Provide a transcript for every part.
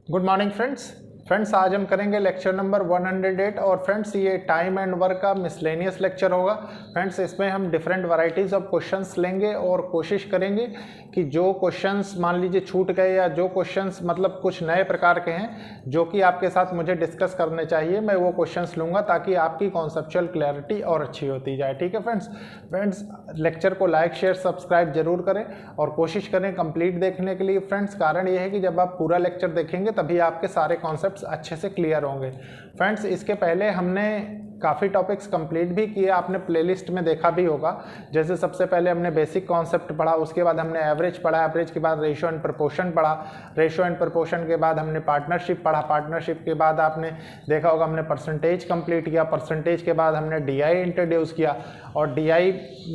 Good morning friends आज हम करेंगे लेक्चर नंबर 108 और फ्रेंड्स ये टाइम एंड वर्क का मिसलेनियस लेक्चर होगा। फ्रेंड्स इसमें हम डिफरेंट वैरायटीज़ ऑफ क्वेश्चंस लेंगे और कोशिश करेंगे कि जो क्वेश्चंस मान लीजिए छूट गए या जो क्वेश्चंस मतलब कुछ नए प्रकार के हैं जो कि आपके साथ मुझे डिस्कस करने चाहिए, मैं वो क्वेश्चंस लूँगा ताकि आपकी कॉन्सेप्चुअल क्लैरिटी और अच्छी होती जाए। ठीक है फ्रेंड्स लेक्चर को लाइक शेयर सब्सक्राइब जरूर करें और कोशिश करें कंप्लीट देखने के लिए। फ्रेंड्स कारण ये है कि जब आप पूरा लेक्चर देखेंगे तभी आपके सारे कॉन्सेप्ट्स अच्छे से क्लियर होंगे। फ्रेंड्स इसके पहले हमने काफ़ी टॉपिक्स कंप्लीट भी किए, आपने प्लेलिस्ट में देखा भी होगा। जैसे सबसे पहले हमने बेसिक कॉन्सेप्ट पढ़ा, उसके बाद हमने एवरेज पढ़ा, एवरेज के बाद रेशियो एंड प्रपोर्शन पढ़ा, रेशियो एंड प्रपोर्शन के बाद हमने पार्टनरशिप पढ़ा, पार्टनरशिप के बाद आपने देखा होगा हमने परसेंटेज कंप्लीट किया, परसेंटेज के बाद हमने डीआई इंट्रोड्यूस किया और डीआई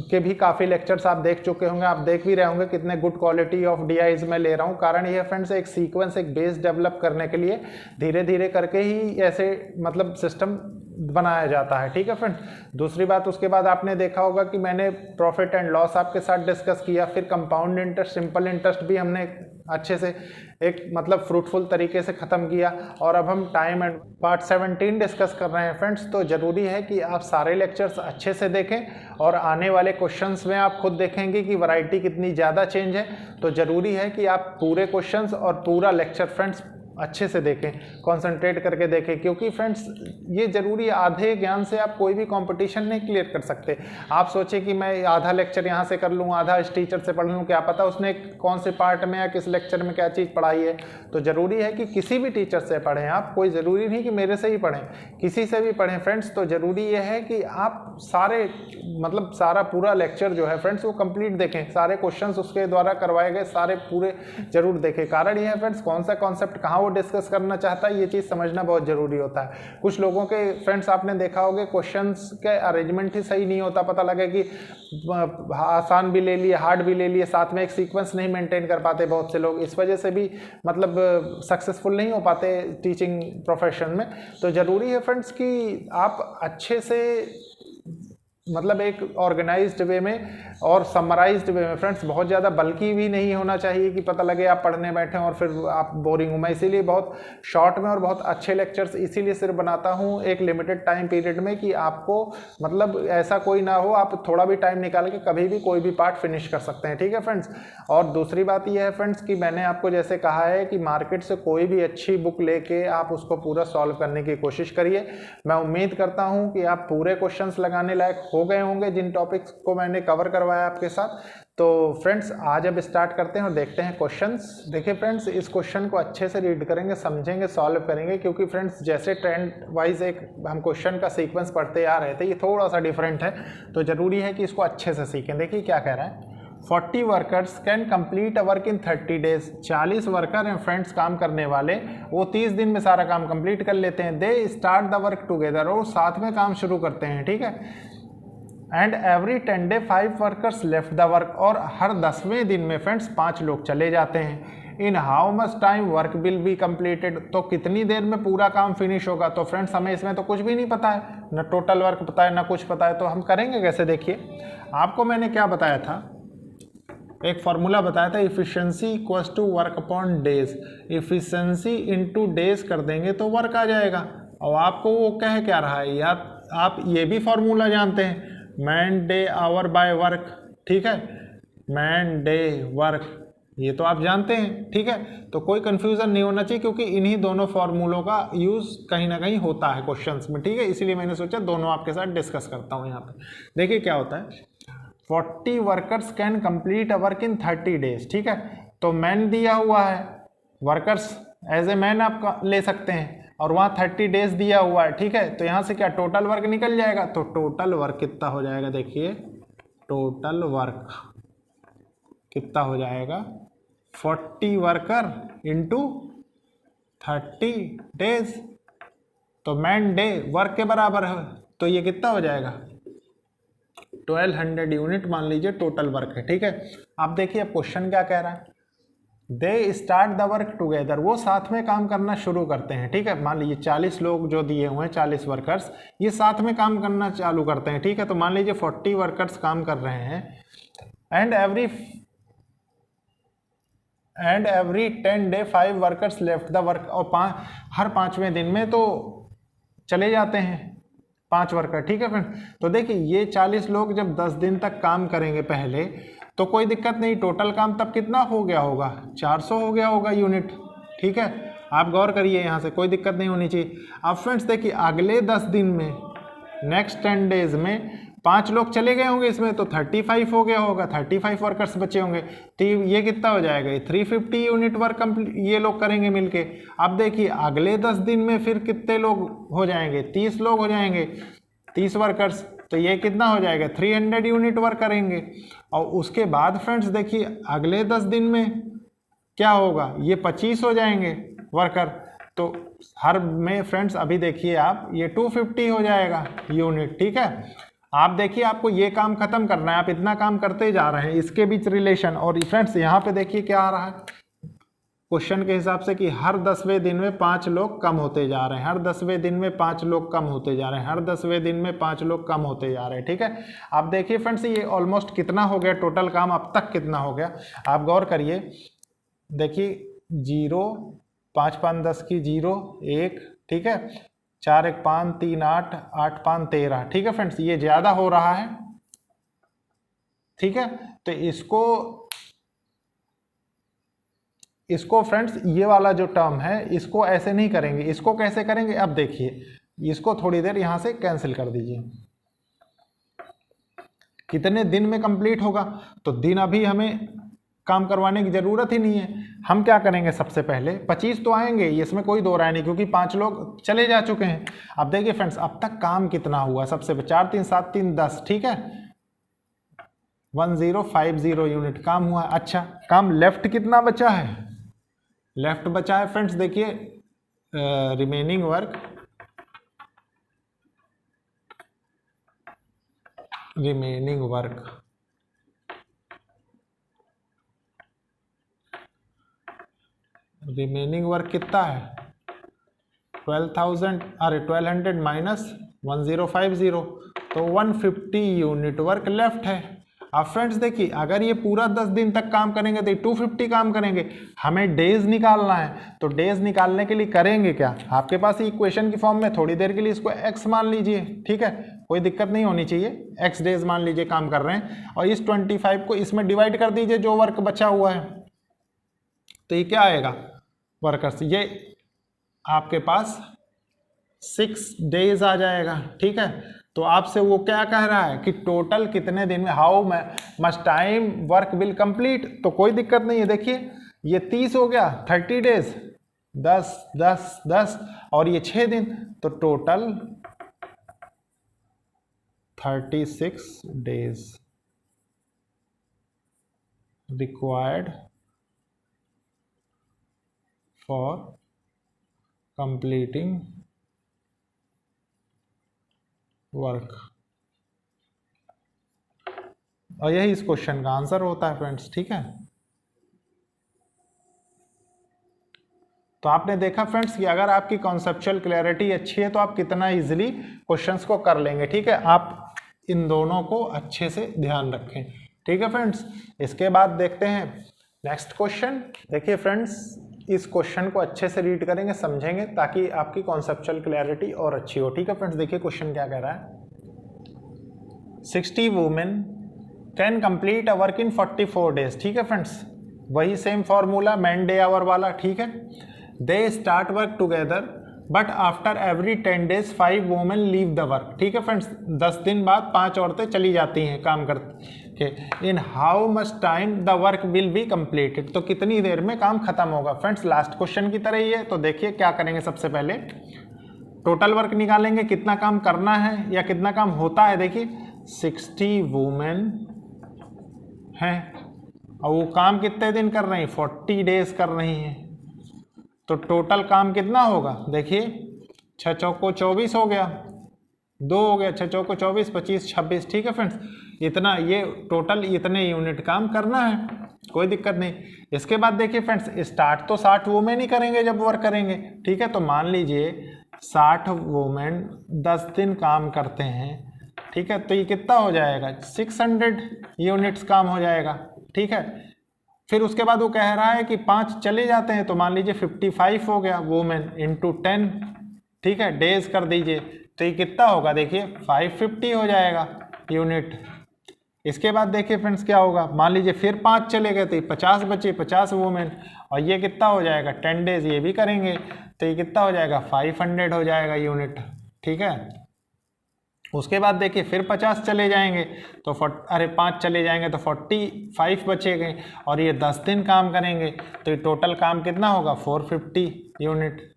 के भी काफ़ी लेक्चर्स आप देख चुके होंगे। आप देख भी रहे होंगे कितने गुड क्वालिटी ऑफ डीआईज मैं ले रहा हूँ। कारण ये फ्रेंड्स एक सीक्वेंस एक बेस डेवलप करने के लिए धीरे धीरे करके ही ऐसे मतलब सिस्टम बनाया जाता है। ठीक है फ्रेंड। दूसरी बात उसके बाद आपने देखा होगा कि मैंने प्रॉफिट एंड लॉस आपके साथ डिस्कस किया, फिर कंपाउंड इंटरेस्ट सिंपल इंटरेस्ट भी हमने अच्छे से एक मतलब फ्रूटफुल तरीके से ख़त्म किया और अब हम टाइम एंड पार्ट 17 डिस्कस कर रहे हैं फ्रेंड्स। तो ज़रूरी है कि आप सारे लेक्चर्स अच्छे से देखें और आने वाले क्वेश्चंस में आप खुद देखेंगे कि वैरायटी कितनी ज़्यादा चेंज है। तो ज़रूरी है कि आप पूरे क्वेश्चंस और पूरा लेक्चर फ्रेंड्स अच्छे से देखें, कंसंट्रेट करके देखें, क्योंकि फ्रेंड्स ये ज़रूरी है। आधे ज्ञान से आप कोई भी कंपटीशन नहीं क्लियर कर सकते। आप सोचें कि मैं आधा लेक्चर यहाँ से कर लूँ, आधा इस टीचर से पढ़ लूँ, क्या पता उसने कौन से पार्ट में या किस लेक्चर में क्या चीज़ पढ़ाई है। तो ज़रूरी है कि किसी भी टीचर से पढ़ें आप, कोई ज़रूरी नहीं कि मेरे से ही पढ़ें, किसी से भी पढ़ें फ्रेंड्स। तो ज़रूरी ये है कि आप सारे मतलब सारा पूरा लेक्चर जो है फ्रेंड्स वो कंप्लीट देखें, सारे क्वेश्चंस उसके द्वारा करवाए गए सारे पूरे जरूर देखें। कारण ये है फ्रेंड्स कौन सा कॉन्सेप्ट कहाँ वो डिस्कस करना चाहता है, ये चीज़ समझना बहुत ज़रूरी होता है। कुछ लोगों के फ्रेंड्स आपने देखा होगा क्वेश्चंस के अरेंजमेंट ही सही नहीं होता, पता लगे कि आसान भी ले लिए हार्ड भी ले लिए, साथ में एक सीक्वेंस नहीं मेंटेन कर पाते बहुत से लोग, इस वजह से भी मतलब सक्सेसफुल नहीं हो पाते टीचिंग प्रोफेशन में। तो ज़रूरी है फ्रेंड्स कि आप अच्छे से मतलब एक ऑर्गेनाइज्ड वे में और समराइज्ड वे में फ्रेंड्स, बहुत ज़्यादा बल्कि भी नहीं होना चाहिए कि पता लगे आप पढ़ने बैठे और फिर आप बोरिंग हो। मैं इसीलिए बहुत शॉर्ट में और बहुत अच्छे लेक्चर्स इसीलिए सिर्फ बनाता हूँ एक लिमिटेड टाइम पीरियड में कि आपको मतलब ऐसा कोई ना हो, आप थोड़ा भी टाइम निकाल के कभी भी कोई भी पार्ट फिनिश कर सकते हैं। ठीक है फ्रेंड्स। और दूसरी बात यह है फ्रेंड्स कि मैंने आपको जैसे कहा है कि मार्केट से कोई भी अच्छी बुक लेके आप उसको पूरा सॉल्व करने की कोशिश करिए। मैं उम्मीद करता हूँ कि आप पूरे क्वेश्चंस लगाने लायक हो गए होंगे जिन टॉपिक्स को मैंने कवर करवाया आपके साथ। तो फ्रेंड्स आज अब स्टार्ट करते हैं और देखते हैं क्वेश्चंस। देखिए फ्रेंड्स इस क्वेश्चन को अच्छे से रीड करेंगे, समझेंगे, सॉल्व करेंगे, क्योंकि फ्रेंड्स जैसे ट्रेंड वाइज एक हम क्वेश्चन का सीक्वेंस पढ़ते आ रहे थे, ये थोड़ा सा डिफरेंट है, तो जरूरी है कि इसको अच्छे से सीखें। देखिए क्या कह रहा है, 40 workers can complete a work in 30 days. 40 worker हैं फ्रेंड्स काम करने वाले, वो 30 दिन में सारा काम कंप्लीट कर लेते हैं। They start the work together, और साथ में काम शुरू करते हैं। ठीक है। And every 10 day 5 workers left the work, और हर 10वें दिन में फ्रेंड्स 5 लोग चले जाते हैं। In how much time work will be completed, तो कितनी देर में पूरा काम फिनिश होगा। तो फ्रेंड्स हमें इसमें तो कुछ भी नहीं पता है, ना टोटल वर्क पता है ना कुछ पता है, तो हम करेंगे कैसे। देखिए आपको मैंने क्या बताया था, एक फॉर्मूला बताया था, efficiency equals to work upon days. Efficiency into days कर देंगे तो वर्क आ जाएगा। और आपको वो कह क्या रहा है, या आप ये भी फॉर्मूला जानते हैं, man day hour by work. ठीक है, मैन डे वर्क, ये तो आप जानते हैं। ठीक है, तो कोई कंफ्यूजन नहीं होना चाहिए, क्योंकि इन्हीं दोनों फॉर्मूलों का यूज कहीं ना कहीं होता है क्वेश्चंस में। ठीक है, इसीलिए मैंने सोचा दोनों आपके साथ डिस्कस करता हूँ यहाँ पे। देखिए क्या होता है, 40 workers can complete a work in 30 days. ठीक है, तो मैन दिया हुआ है, वर्कर्स एज ए मैन आप ले सकते हैं, और वहाँ 30 डेज दिया हुआ है। ठीक है, तो यहाँ से क्या टोटल वर्क निकल जाएगा। तो टोटल वर्क कितना हो जाएगा, देखिए टोटल वर्क कितना हो जाएगा, 40 वर्कर इंटू 30 डेज, तो मैन डे वर्क के बराबर है, तो ये कितना हो जाएगा 1200 यूनिट मान लीजिए टोटल वर्क है। ठीक है, आप देखिए अब क्वेश्चन क्या कह रहा है, they start the work together, वो साथ में काम करना शुरू करते हैं। ठीक है, मान लीजिए 40 लोग जो दिए हुए हैं, 40 वर्कर्स, ये साथ में काम करना चालू करते हैं। ठीक है, तो मान लीजिए 40 वर्कर्स काम कर रहे हैं, and every and every 10 day 5 workers left the work, और हर 5वें दिन में तो चले जाते हैं 5 वर्कर, ठीक है फ्रेंड। तो देखिए ये 40 लोग जब 10 दिन तक काम करेंगे पहले, तो कोई दिक्कत नहीं, टोटल काम तब कितना हो गया होगा, 400 हो गया होगा यूनिट, ठीक है। आप गौर करिए, यहाँ से कोई दिक्कत नहीं होनी चाहिए। अब फ्रेंड्स देखिए अगले 10 दिन में, नेक्स्ट 10 डेज में 5 लोग चले गए होंगे इसमें, तो 35 हो गया होगा, 35 वर्कर्स बचे होंगे, तो ये कितना हो जाएगा, 350 यूनिट वर्क ये लोग करेंगे मिलके। अब देखिए अगले 10 दिन में फिर कितने लोग हो जाएंगे, 30 लोग हो जाएंगे, 30 वर्कर्स, तो ये कितना हो जाएगा, 300 यूनिट वर्क करेंगे। और उसके बाद फ्रेंड्स देखिए अगले 10 दिन में क्या होगा, ये 25 हो जाएंगे वर्कर, तो हर में फ्रेंड्स अभी देखिए आप ये 250 हो जाएगा यूनिट, ठीक है। आप देखिए आपको ये काम खत्म करना है, आप इतना काम करते जा रहे हैं, इसके बीच रिलेशन। और फ्रेंड्स यहाँ पे देखिए क्या आ रहा है क्वेश्चन के हिसाब से कि हर 10वें दिन में 5 लोग कम होते जा रहे हैं, हर 10वें दिन में 5 लोग कम होते जा रहे हैं, हर 10वें दिन में 5 लोग कम होते जा रहे हैं, ठीक है। आप देखिए फ्रेंड्स ये ऑलमोस्ट कितना हो गया टोटल काम अब तक, कितना हो गया आप गौर करिए। देखिए 0, 5 5 10 की 0 1, ठीक है, 4 1 5 3 8 8 5 13, ठीक है फ्रेंड्स, ये ज़्यादा हो रहा है, ठीक है। तो इसको फ्रेंड्स ये वाला जो टर्म है इसको ऐसे नहीं करेंगे, इसको कैसे करेंगे, अब देखिए इसको थोड़ी देर यहाँ से कैंसिल कर दीजिए। कितने दिन में कंप्लीट होगा, तो दिन अभी हमें काम करवाने की ज़रूरत ही नहीं है। हम क्या करेंगे, सबसे पहले 25 तो आएंगे, इसमें कोई दो राय नहीं, क्योंकि 5 लोग चले जा चुके हैं। अब देखिए फ्रेंड्स अब तक काम कितना हुआ, सबसे 4 3 7 3 10, ठीक है, 1050 यूनिट काम हुआ। अच्छा काम लेफ्ट कितना बचा है, लेफ्ट बचा है फ्रेंड्स देखिए रिमेनिंग वर्क, रिमेनिंग वर्क कितना है 1200 माइनस 1050, तो 150 यूनिट वर्क लेफ्ट है। अब फ्रेंड्स देखिए अगर ये पूरा 10 दिन तक काम करेंगे तो 250 काम करेंगे, हमें डेज निकालना है, तो डेज निकालने के लिए करेंगे क्या, आपके पास इक्वेशन की फॉर्म में थोड़ी देर के लिए इसको x मान लीजिए, ठीक है, कोई दिक्कत नहीं होनी चाहिए, x डेज मान लीजिए काम कर रहे हैं, और इस 25 को इसमें डिवाइड कर दीजिए जो वर्क बचा हुआ है, तो ये क्या आएगा वर्कर्स, ये आपके पास 6 डेज आ जाएगा, ठीक है। तो आपसे वो क्या कह रहा है कि टोटल कितने दिन में, how much time work will complete, तो कोई दिक्कत नहीं है। देखिए ये 30 हो गया, 30 डेज, 10 10 10 और ये 6 दिन, तो total 36 days required for completing work, और यही इस क्वेश्चन का आंसर होता है फ्रेंड्स, ठीक है। तो आपने देखा फ्रेंड्स कि अगर आपकी कॉन्सेप्चुअल क्लैरिटी अच्छी है तो आप कितना इजीली क्वेश्चंस को कर लेंगे, ठीक है। आप इन दोनों को अच्छे से ध्यान रखें, ठीक है फ्रेंड्स। इसके बाद देखते हैं नेक्स्ट क्वेश्चन। देखिए फ्रेंड्स इस क्वेश्चन को अच्छे से रीड करेंगे, समझेंगे, ताकि आपकी कॉन्सेप्चुअल क्लैरिटी और अच्छी हो, ठीक है फ्रेंड्स। देखिए क्वेश्चन क्या कह रहा है, 60 women can complete a work in 44 days, ठीक है फ्रेंड्स, वही same formula man day hour वाला, ठीक है। They start work together but after every 10 days 5 women leave the work, ठीक है फ्रेंड्स, 10 दिन बाद 5 औरतें चली जाती हैं काम करके। In how much time the work will be completed, तो कितनी देर में काम खत्म होगा। फ्रेंड्स लास्ट क्वेश्चन की तरह ही है, तो देखिए क्या करेंगे, सबसे पहले टोटल वर्क निकालेंगे, कितना काम करना है या कितना काम होता है। देखिए 60 वुमेन हैं और वो काम कितने दिन कर रही हैं, 40 डेज कर रही हैं, तो टोटल काम कितना होगा। देखिए 6 चौको 24 हो गया, 2 हो गया, 6 चौको 24 25 26, ठीक है फ्रेंड्स, इतना ये टोटल इतने यूनिट काम करना है, कोई दिक्कत नहीं। इसके बाद देखिए फ्रेंड्स स्टार्ट तो 60 वुमेन ही करेंगे जब वर्क करेंगे, ठीक है, तो मान लीजिए 60 वुमेन 10 दिन काम करते हैं, ठीक है, तो ये कितना हो जाएगा 600 यूनिट्स काम हो जाएगा, ठीक है। फिर उसके बाद वो कह रहा है कि 5 चले जाते हैं, तो मान लीजिए 55 हो गया वुमेन इंटू 10, ठीक है, डेज कर दीजिए, तो ये कितना होगा देखिए 550 हो जाएगा यूनिट। इसके बाद देखिए फ्रेंड्स क्या होगा, मान लीजिए फिर 5 चले गए तो 50 बचे, 50 वुमेन, और ये कितना हो जाएगा 10 डेज, ये भी करेंगे तो ये कितना हो जाएगा 500 हो जाएगा यूनिट, ठीक है। उसके बाद देखिए फिर 50 चले जाएंगे तो 5 चले जाएंगे तो 45 बचेंगे, और ये 10 दिन काम करेंगे तो ये टोटल काम कितना होगा 450 यूनिट,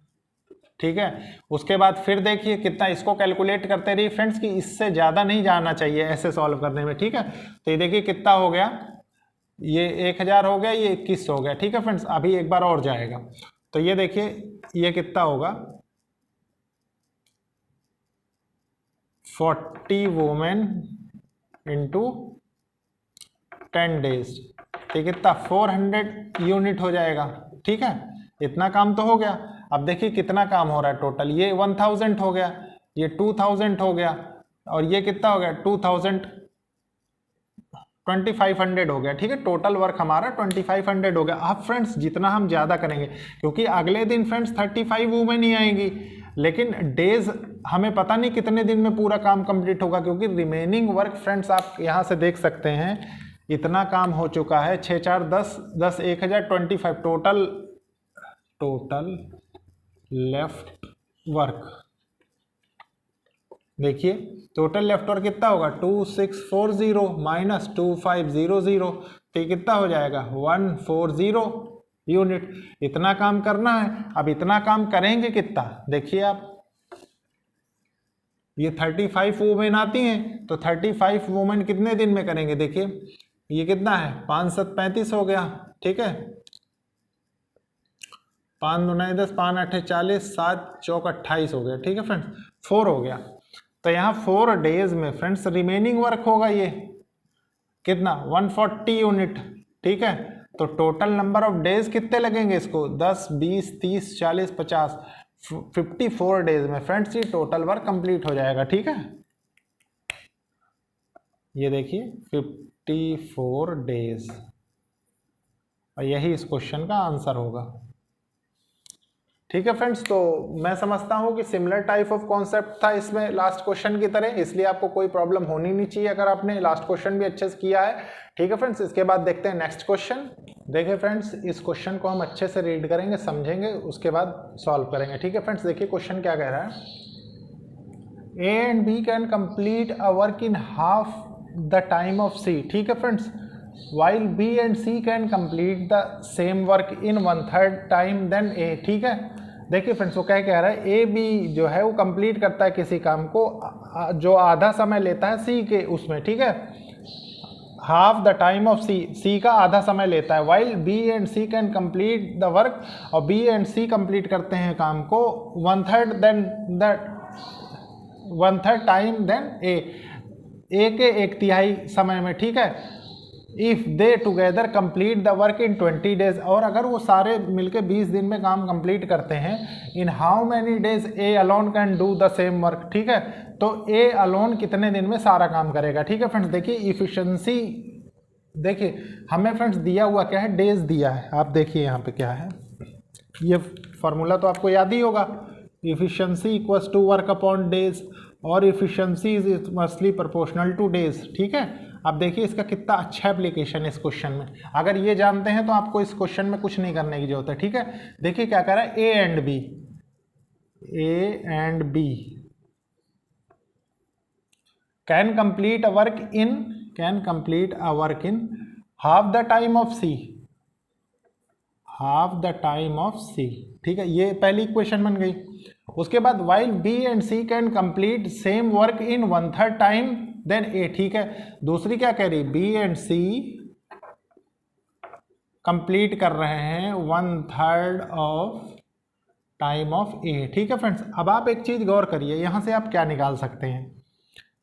ठीक है। उसके बाद फिर देखिए कितना, इसको कैलकुलेट करते रहिए फ्रेंड्स कि इससे ज़्यादा नहीं जाना चाहिए ऐसे सॉल्व करने में, ठीक है। तो ये देखिए कितना हो गया, ये 1000 हो गया, ये 21 हो गया, ठीक है फ्रेंड्स। अभी एक बार और जाएगा तो ये देखिए ये कितना होगा 40 वुमेन इंटू 10 डेज, तो कितना 400 यूनिट हो जाएगा, ठीक है। इतना काम तो हो गया। अब देखिए कितना काम हो रहा है टोटल, ये 1000 हो गया, ये 2000 हो गया, और ये कितना हो गया 2500 हो गया, ठीक है। टोटल वर्क हमारा 2500 हो गया। अब फ्रेंड्स जितना हम ज़्यादा करेंगे, क्योंकि अगले दिन फ्रेंड्स 35 वुमेन ही आएंगी, लेकिन डेज हमें पता नहीं कितने दिन में पूरा काम कंप्लीट होगा, क्योंकि रिमेनिंग वर्क फ्रेंड्स आप यहाँ से देख सकते हैं इतना काम हो चुका है, 6 4 10 10 1025 टोटल लेफ्ट वर्क। देखिए टोटल लेफ्ट वर्क कितना होगा 2640 माइनस 2500, तो ये कितना हो जाएगा 140 यूनिट। इतना काम करना है। अब इतना काम करेंगे कितना, देखिए आप, ये 35 वुमेन आती हैं तो 35 वुमेन कितने दिन में करेंगे, देखिए ये कितना है 5 7 35 हो गया, ठीक है, 5 2 9 10 5 8 40 7 चौक 28 हो गया, ठीक है फ्रेंड्स, 4 हो गया। तो यहाँ 4 डेज में फ्रेंड्स रिमेनिंग वर्क होगा ये कितना 140 यूनिट, ठीक है। तो टोटल नंबर ऑफ डेज कितने लगेंगे इसको 10 20 30 40 50 54 डेज में फ्रेंड्स ये टोटल वर्क कंप्लीट हो जाएगा, ठीक है। ये देखिए 54 डेज, और यही इस क्वेश्चन का आंसर होगा, ठीक है फ्रेंड्स। तो मैं समझता हूँ कि सिमिलर टाइप ऑफ कॉन्सेप्ट था इसमें लास्ट क्वेश्चन की तरह, इसलिए आपको कोई प्रॉब्लम होनी नहीं चाहिए अगर आपने लास्ट क्वेश्चन भी अच्छे से किया है, ठीक है फ्रेंड्स। इसके बाद देखते हैं नेक्स्ट क्वेश्चन। देखिए फ्रेंड्स इस क्वेश्चन को हम अच्छे से रीड करेंगे, समझेंगे, उसके बाद सॉल्व करेंगे, ठीक है फ्रेंड्स। देखिए क्वेश्चन क्या कह रहा है, A and B can complete a work in half the time of C, ठीक है friends, while B and C can complete the same work in 1/3 time then A, ठीक है। देखिए फ्रेंड्स वो क्या कह रहा है, ए बी जो है वो कंप्लीट करता है किसी काम को जो आधा समय लेता है सी के उसमें, ठीक है, हाफ द टाइम ऑफ सी, सी का आधा समय लेता है, while B and C can complete the work, और B and C कंप्लीट करते हैं काम को 1/3 देन दैट 1/3 टाइम देन ए, ए के 1/3 समय में, ठीक है। If they together complete the work in 20 days, और अगर वो सारे मिलके 20 दिन में काम कंप्लीट करते हैं, in how many days A alone can do the same work, ठीक है। तो ए अलोन कितने दिन में सारा काम करेगा, ठीक है फ्रेंड्स। देखिए इफिशिएंसी, देखिए हमें फ्रेंड्स दिया हुआ क्या है, डेज दिया है, आप देखिए यहाँ पे क्या है, ये फार्मूला तो आपको याद ही होगा, efficiency equals to work upon days, और efficiency is inversely proportional to days, ठीक है। अब देखिए इसका कितना अच्छा एप्लीकेशन है इस क्वेश्चन में, अगर ये जानते हैं तो आपको इस क्वेश्चन में कुछ नहीं करने की जरूरत है, ठीक है। देखिए क्या कह रहा है, A and B can complete a work in half the time of C, ठीक है, ये पहली इक्वेशन बन गई। उसके बाद while B and C can complete same work in 1/3 time then A, ठीक है। दूसरी क्या कह रही, बी एंड सी कंप्लीट कर रहे हैं 1/3 ऑफ टाइम ऑफ ए, ठीक है फ्रेंड्स। अब आप एक चीज गौर करिए, यहां से आप क्या निकाल सकते हैं,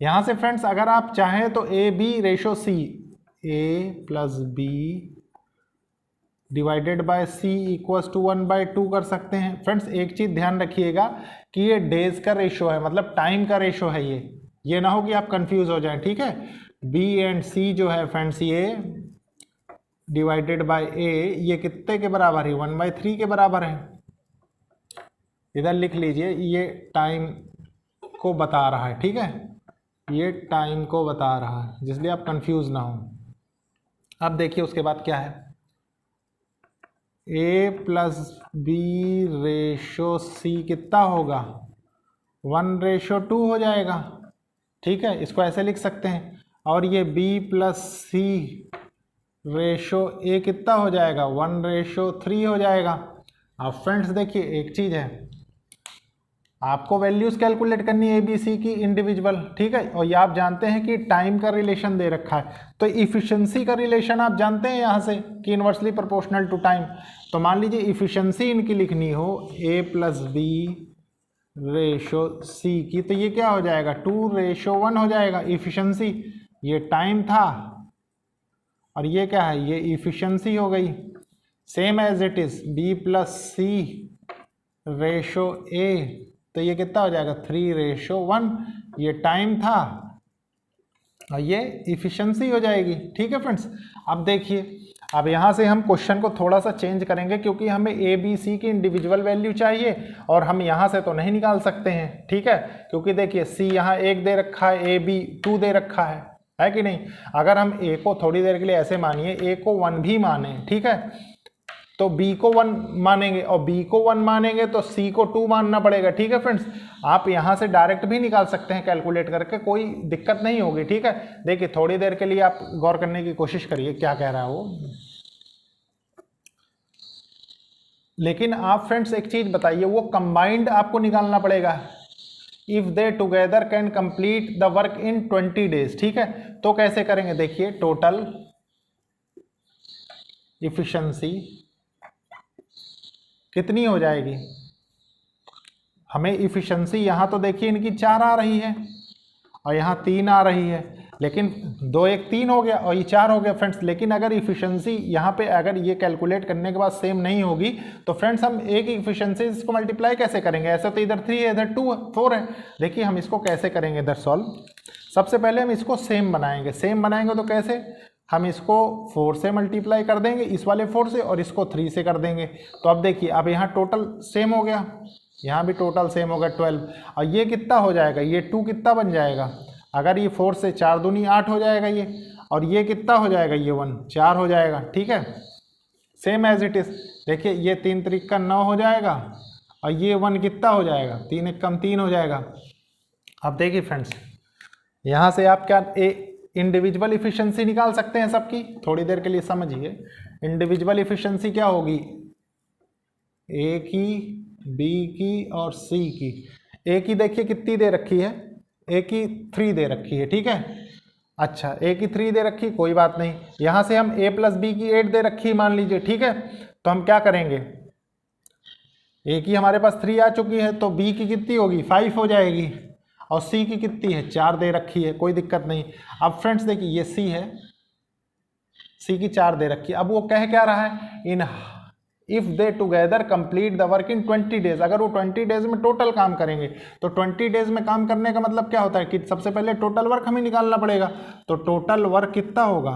यहां से फ्रेंड्स अगर आप चाहें तो A B ratio C, A plus B divided by C equals to 1/2 कर सकते हैं। फ्रेंड्स एक चीज़ ध्यान रखिएगा कि ये डेज का रेशो है, मतलब टाइम का रेशो है, ये ना हो कि आप कंफ्यूज हो जाएं, ठीक है। बी एंड सी जो है फ्रेंड्स ये डिवाइडेड बाय ए, ये कितने के बराबर है? 1/3 के बराबर है। इधर लिख लीजिए, ये टाइम को बता रहा है, ठीक है, ये टाइम को बता रहा है, जिसलिए आप कंफ्यूज ना हो। अब देखिए उसके बाद क्या है, a प्लस बी रेशो सी कितना होगा? 1:2 हो जाएगा, ठीक है, इसको ऐसे लिख सकते हैं। और ये b plus C ratio A कितना हो जाएगा? 1:3 हो जाएगा। अब फ्रेंड्स देखिए एक चीज़ है, आपको वैल्यूज़ कैलकुलेट करनी है ए बी सी की इंडिविजुअल, ठीक है, और ये आप जानते हैं कि टाइम का रिलेशन दे रखा है, तो इफ़िशियंसी का रिलेशन आप जानते हैं यहाँ से कि इन्वर्सली प्रोपोर्शनल टू टाइम। तो मान लीजिए इफ़िशियंसी इनकी लिखनी हो a प्लस बी रेशो सी की, तो ये क्या हो जाएगा? 2:1 हो जाएगा इफ़िशियंसी। ये टाइम था और ये क्या है? ये इफ़िशियंसी हो गई। Same as it is b plus C ratio A, तो ये कितना हो जाएगा? 3:1। ये टाइम था और ये इफ़िशियंसी हो जाएगी, ठीक है फ्रेंड्स। अब देखिए, अब यहाँ से हम क्वेश्चन को थोड़ा सा चेंज करेंगे, क्योंकि हमें ए बी सी की इंडिविजुअल वैल्यू चाहिए और हम यहाँ से तो नहीं निकाल सकते हैं, ठीक है, क्योंकि देखिए सी यहाँ 1 दे रखा है, ए बी 2 दे रखा है कि नहीं। अगर हम ए को थोड़ी देर के लिए ऐसे मानिए, ए को 1 भी माने, ठीक है, तो b को 1 मानेंगे और b को 1 मानेंगे तो c को 2 मानना पड़ेगा, ठीक है फ्रेंड्स। आप यहाँ से डायरेक्ट भी निकाल सकते हैं कैलकुलेट करके, कोई दिक्कत नहीं होगी, ठीक है। देखिए थोड़ी देर के लिए आप गौर करने की कोशिश करिए क्या कह रहा है वो। लेकिन आप फ्रेंड्स एक चीज बताइए, वो कंबाइंड आपको निकालना पड़ेगा। If they together can complete the work in 20 days, ठीक है, तो कैसे करेंगे? देखिए टोटल इफिशिएंसी कितनी हो जाएगी? हमें इफिशिएंसी यहाँ तो देखिए इनकी 4 आ रही है और यहाँ 3 आ रही है, लेकिन 2 1 3 हो गया और ये 4 हो गया फ्रेंड्स। लेकिन अगर इफिशिएंसी यहाँ पे अगर ये कैलकुलेट करने के बाद सेम नहीं होगी तो फ्रेंड्स हम एक इफिशिएंसी इसको मल्टीप्लाई कैसे करेंगे? ऐसे तो इधर 3 है, इधर 2 4 है। देखिए हम इसको कैसे करेंगे इधर सॉल्व। सबसे पहले हम इसको सेम बनाएंगे। सेम बनाएंगे तो कैसे? हम इसको 4 से मल्टीप्लाई कर देंगे, इस वाले 4 से, और इसको 3 से कर देंगे। तो अब देखिए अब यहाँ टोटल सेम हो गया, यहाँ भी टोटल सेम हो गया 12। और ये कितना हो जाएगा? ये 2 कितना बन जाएगा? अगर ये 4 से 4 दूनी 8 हो जाएगा ये, और ये कितना हो जाएगा? ये 1 4 हो जाएगा, ठीक है, सेम एज इट इज़। देखिए ये 3 3 का 9 हो जाएगा और ये 1 कितना हो जाएगा? 3 1 कम 3 हो जाएगा। अब देखिए फ्रेंड्स यहाँ से आप क्या इंडिविजुअल इफिशिएंसी निकाल सकते हैं सबकी। थोड़ी देर के लिए समझिए, इंडिविजुअल इफिशिएंसी क्या होगी? ए की, बी की और सी की। ए की देखिए कितनी दे रखी है? ए की 3 दे रखी है, ठीक है। अच्छा ए की 3 दे रखी, कोई बात नहीं। यहाँ से हम ए प्लस बी की 8 दे रखी मान लीजिए, ठीक है। तो हम क्या करेंगे? ए की हमारे पास 3 आ चुकी है तो बी की कितनी होगी? 5 हो जाएगी, और सी की कितनी है? 4 दे रखी है, कोई दिक्कत नहीं। अब फ्रेंड्स देखिए ये सी है, सी की 4 दे रखी है। अब वो कह क्या रहा है? In if they together complete the work in 20 days. अगर वो 20 डेज में टोटल काम करेंगे तो 20 डेज में काम करने का मतलब क्या होता है कि सबसे पहले टोटल वर्क हमें निकालना पड़ेगा। तो टोटल वर्क कितना होगा?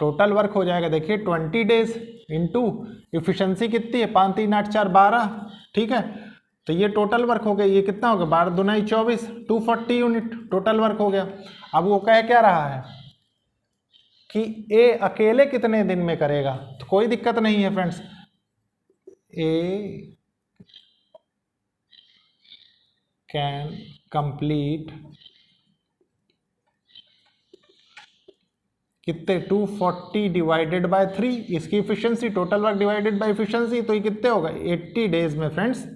टोटल वर्क हो जाएगा देखिए 20 डेज इंटू इफिशिएंसी कितनी है? 5 3 8 4 12, ठीक है। तो ये टोटल वर्क हो गया। ये कितना हो गया? 12 दूना 24, 240 यूनिट टोटल वर्क हो गया। अब वो कह क्या रहा है कि ए अकेले कितने दिन में करेगा? तो कोई दिक्कत नहीं है फ्रेंड्स, ए कैन कंप्लीट कितने? 240 डिवाइडेड बाय 3, इसकी efficiency total work divided by efficiency, तो ये कितने होगा? 80 डेज में फ्रेंड्स,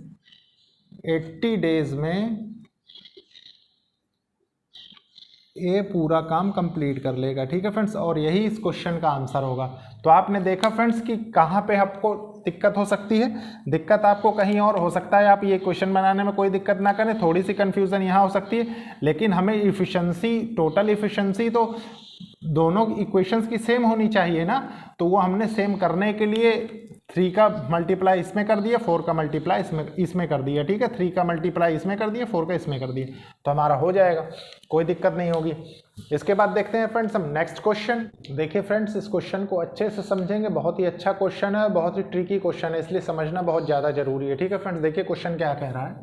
80 डेज में ये पूरा काम कंप्लीट कर लेगा, ठीक है फ्रेंड्स। और यही इस क्वेश्चन का आंसर होगा। तो आपने देखा फ्रेंड्स कि कहाँ पे आपको दिक्कत हो सकती है। दिक्कत आपको कहीं और हो सकता है, आप ये क्वेश्चन बनाने में कोई दिक्कत ना करें, थोड़ी सी कंफ्यूजन यहाँ हो सकती है, लेकिन हमें इफिशिएंसी, टोटल इफिशिएंसी तो दोनों इक्वेशंस की सेम होनी चाहिए ना। तो वो हमने सेम करने के लिए 3 का मल्टीप्लाई इसमें कर दिया, 4 का मल्टीप्लाई इसमें कर दिया, ठीक है। 3 का मल्टीप्लाई इसमें कर दिया, 4 का इसमें कर दिया, तो हमारा हो जाएगा, कोई दिक्कत नहीं होगी। इसके बाद देखते हैं फ्रेंड्स हम नेक्स्ट क्वेश्चन। देखिए फ्रेंड्स, इस क्वेश्चन को अच्छे से समझेंगे, बहुत ही अच्छा क्वेश्चन है, बहुत ही ट्रिकी क्वेश्चन है, इसलिए समझना बहुत ज़्यादा जरूरी है, ठीक है फ्रेंड्स। देखिए क्वेश्चन क्या कह रहा है,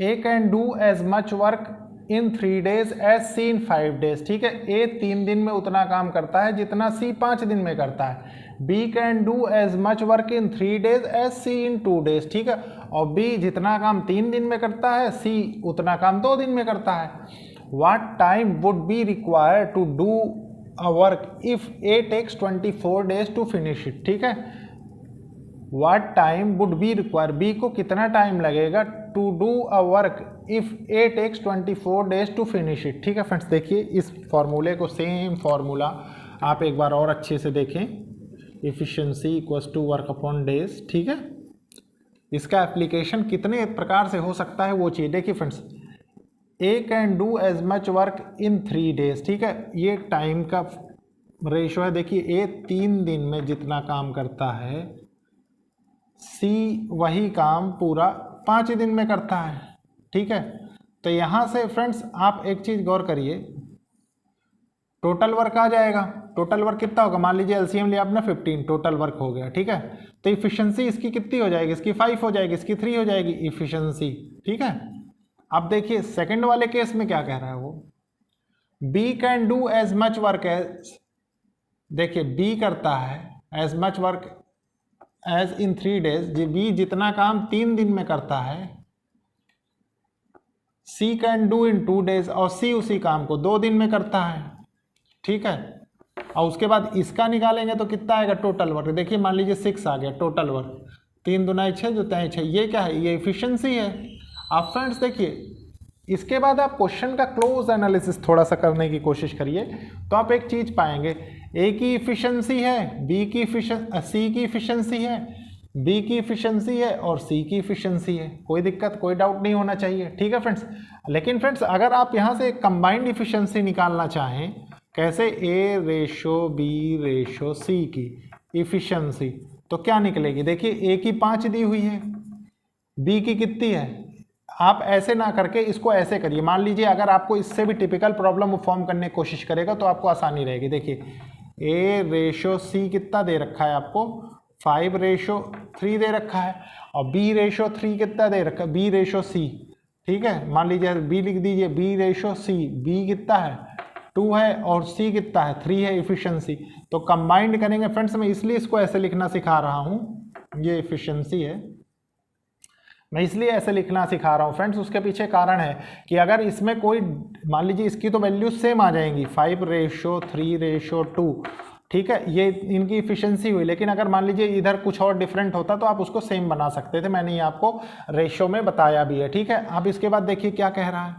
A can do as much work in 3 days as C in 5 days, ठीक है। ए 3 दिन में उतना काम करता है जितना सी 5 दिन में करता है। B can do as much work in 3 days as C in 2 days, ठीक है। और बी जितना काम 3 दिन में करता है, सी उतना काम 2 दिन में करता है। What time would be required to do a work if A takes 24 days to finish it, ठीक है। What time would be required, B को कितना टाइम लगेगा to do a work if A takes 24 days to finish it, ठीक है friends. देखिए इस फॉर्मूले को, सेम फॉर्मूला आप एक बार और अच्छे से देखें, efficiency equals to work upon days, ठीक है। इसका एप्लीकेशन कितने प्रकार से हो सकता है वो चीज़ देखिए friends. A can do as much work in 3 days, ठीक है। ये टाइम का रेशो है, देखिए ए 3 दिन में जितना काम करता है, सी वही काम पूरा 5 दिन में करता है, ठीक है। तो यहाँ से फ्रेंड्स आप एक चीज़ गौर करिए, टोटल वर्क आ जाएगा। टोटल वर्क कितना होगा, मान लीजिए एलसीएम लिया आपने 15, टोटल वर्क हो गया, ठीक है। तो इफिशिएंसी इसकी कितनी हो जाएगी, इसकी 5 हो जाएगी, इसकी 3 हो जाएगी इफिशिएंसी, ठीक है। अब देखिए सेकंड वाले केस में क्या कह रहा है वो, B can do as much work as, देखिए बी करता है as much work as in 3 days, B जितना काम 3 दिन में करता है, C can do in 2 days, और सी उसी काम को 2 दिन में करता है, ठीक है। और उसके बाद इसका निकालेंगे तो कितना आएगा टोटल वर्क, देखिए मान लीजिए 6 आ गया टोटल वर्क, 3 दूना 6 जो 6, ये क्या है, ये एफिशिएंसी है। अब फ्रेंड्स देखिए इसके बाद आप क्वेश्चन का क्लोज एनालिसिस थोड़ा सा करने की कोशिश करिए, तो आप एक चीज़ पाएंगे, ए की इफिशिएंसी है, बी की सी की इफिशिएंसी है, बी की इफिशिएंसी है और सी की इफिशिएंसी है, कोई दिक्कत कोई डाउट नहीं होना चाहिए, ठीक है फ्रेंड्स। लेकिन फ्रेंड्स अगर आप यहाँ से कंबाइंड इफिशिएंसी निकालना चाहें, कैसे, ए रेशो बी रेशो सी की इफिशिएंसी, तो क्या निकलेगी, देखिए ए की 5 दी हुई है, बी की कितनी है। आप ऐसे ना करके इसको ऐसे करिए, मान लीजिए अगर आपको इससे भी टिपिकल प्रॉब्लम फॉर्म करने की कोशिश करेगा तो आपको आसानी रहेगी। देखिए ए रेशो सी कितना दे रखा है आपको, 5:3 दे रखा है, और बी रेशो 3 कितना दे रखा है, बी रेशो सी, ठीक है। मान लीजिए बी लिख दीजिए, बी रेशो सी, बी कितना है 2 है और सी कितना है 3 है इफिशिएंसी, तो कंबाइंड करेंगे फ्रेंड्स। मैं इसलिए इसको ऐसे लिखना सिखा रहा हूँ, ये इफिशिएंसी है, मैं इसलिए ऐसे लिखना सिखा रहा हूँ फ्रेंड्स, उसके पीछे कारण है कि अगर इसमें कोई, मान लीजिए इसकी तो वैल्यू सेम आ जाएंगी, 5:3:2, ठीक है, ये इनकी इफिशिएंसी हुई। लेकिन अगर मान लीजिए इधर कुछ और डिफरेंट होता तो आप उसको सेम बना सकते थे, मैंने ये आपको रेशो में बताया भी है, ठीक है। अब इसके बाद देखिए क्या कह रहा है,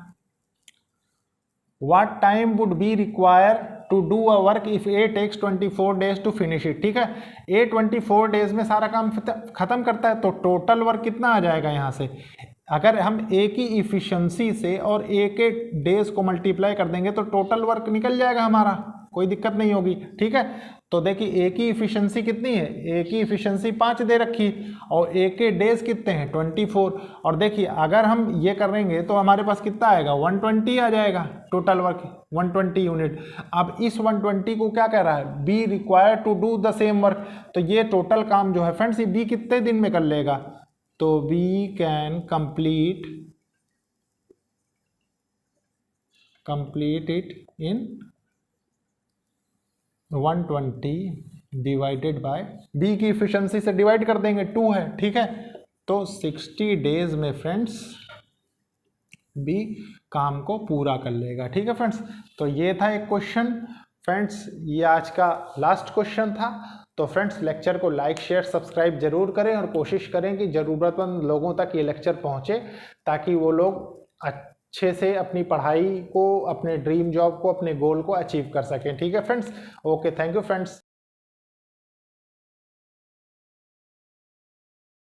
what time would be require to do a work if A takes 24 days to finish it, ठीक है। ए 24 days में सारा काम खत्म करता है, तो टोटल वर्क कितना आ जाएगा यहाँ से, अगर हम ए की इफिशिएंसी से और ए के डेज को मल्टीप्लाई कर देंगे तो टोटल वर्क निकल जाएगा हमारा, कोई दिक्कत नहीं होगी, ठीक है। तो देखिए ए की इफिशिएंसी कितनी है, ए की इफिशिएंसी 5 दे रखी और ए के डेज कितने हैं 24, और देखिए अगर हम ये करेंगे तो हमारे पास कितना आएगा 120 आ जाएगा टोटल वर्क, 120 यूनिट। अब इस 120 को क्या कह रहा है, B require to do the same work, तो ये टोटल काम जो है फ्रेंड्स ये बी कितने दिन में कर लेगा, तो B can complete it in 120 divided by, B की इफिशिएंसी से डिवाइड कर देंगे, 2 है, ठीक है। तो 60 days में फ्रेंड्स बी काम को पूरा कर लेगा, ठीक है फ्रेंड्स। तो ये था एक क्वेश्चन फ्रेंड्स, ये आज का लास्ट क्वेश्चन था। तो फ्रेंड्स लेक्चर को लाइक शेयर सब्सक्राइब जरूर करें और कोशिश करें कि ज़रूरतमंद लोगों तक ये लेक्चर पहुँचे, ताकि वो लोग अच्छे से अपनी पढ़ाई को, अपने ड्रीम जॉब को, अपने गोल को अचीव कर सकें, ठीक है friends. Okay, thank you friends.